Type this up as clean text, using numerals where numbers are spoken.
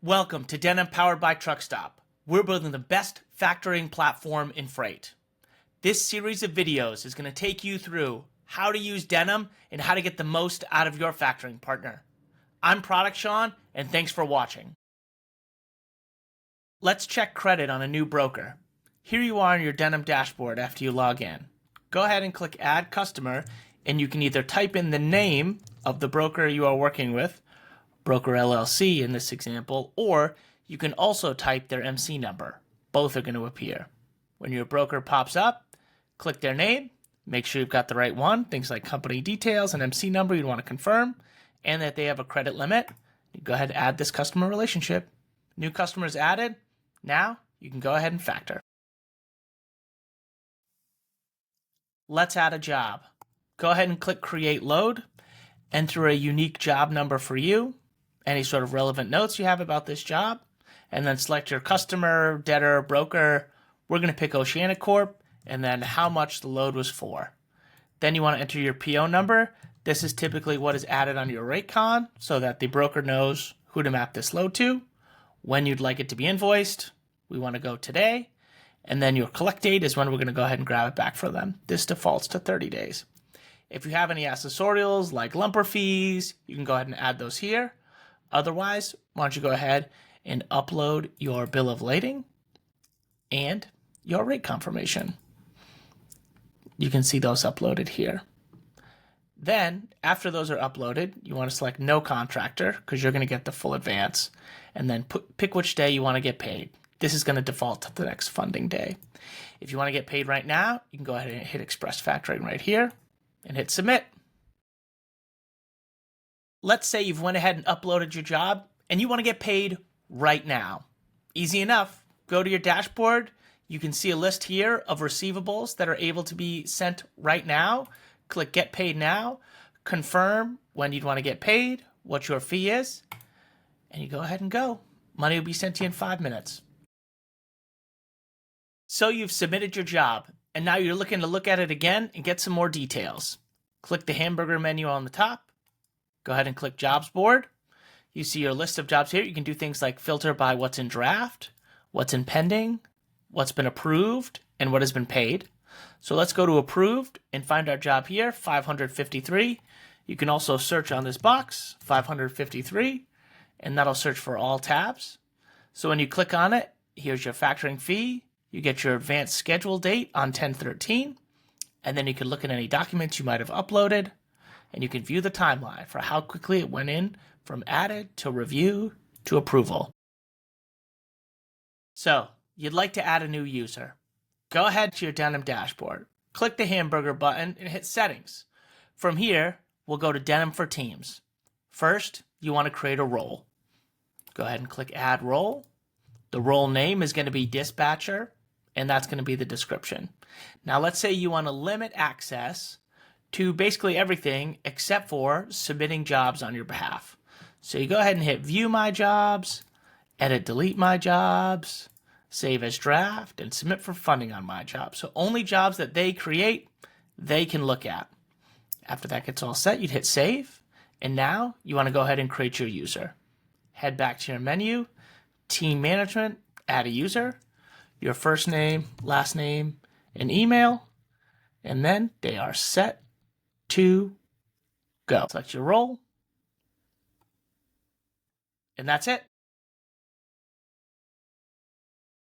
Welcome to Denim powered by Truckstop. We're building the best factoring platform in freight. This series of videos is going to take you through how to use Denim and how to get the most out of your factoring partner. I'm Product Sean, and thanks for watching. Let's check credit on a new broker. Here you are on your Denim dashboard after you log in. Go ahead and click Add Customer, and you can either type in the name of the broker you are working with, Broker LLC in this example, or you can also type their MC number. Both are going to appear. When your broker pops up, click their name, make sure you've got the right one, things like company details and MC number you'd want to confirm, and that they have a credit limit. You go ahead and add this customer relationship. New customer is added. Now you can go ahead and factor. Let's add a job. Go ahead and click Create Load. Enter a unique job number for you, any sort of relevant notes you have about this job, and then select your customer, debtor, broker. We're going to pick Oceanic Corp, and then how much the load was for. Then you want to enter your PO number. This is typically what is added on your rate con so that the broker knows who to map this load to, when you'd like it to be invoiced. We want to go today, and then your collect date is when we're going to go ahead and grab it back for them. This defaults to 30 days. If you have any accessorials like lumper fees, you can go ahead and add those here. Otherwise, why don't you go ahead and upload your bill of lading and your rate confirmation. You can see those uploaded here. Then, after those are uploaded, you want to select No Contractor because you're going to get the full advance, and then pick which day you want to get paid. This is going to default to the next funding day. If you want to get paid right now, you can go ahead and hit Express Factoring right here and hit Submit. Let's say you've went ahead and uploaded your job and you want to get paid right now. Easy enough. Go to your dashboard. You can see a list here of receivables that are able to be sent right now. Click Get Paid Now. Confirm when you'd want to get paid, what your fee is, and you go ahead and go. Money will be sent to you in 5 minutes. So you've submitted your job, and now you're looking to look at it again and get some more details. Click the hamburger menu on the top. Go ahead and click Jobs Board. You see your list of jobs here. You can do things like filter by what's in draft, what's in pending, what's been approved, and what has been paid. So let's go to Approved and find our job here, 553. You can also search on this box, 553, and that'll search for all tabs. So when you click on it, here's your factoring fee. You get your advanced schedule date on 10/13, and then you can look at any documents you might have uploaded, and you can view the timeline for how quickly it went in from added to review to approval. So, you'd like to add a new user. Go ahead to your Denim dashboard, click the hamburger button and hit Settings. From here, we'll go to Denim for Teams. First, you want to create a role. Go ahead and click Add Role. The role name is going to be Dispatcher, and that's going to be the description. Now, let's say you want to limit access to basically everything except for submitting jobs on your behalf. So you go ahead and hit View My Jobs, Edit Delete My Jobs, Save as Draft, and Submit for funding on My Jobs. So only jobs that they create, they can look at. After that gets all set, you'd hit Save, and now you want to go ahead and create your user. Head back to your menu, Team Management, add a user, your first name, last name, and email, and then they are set to go. Select your role, and that's it.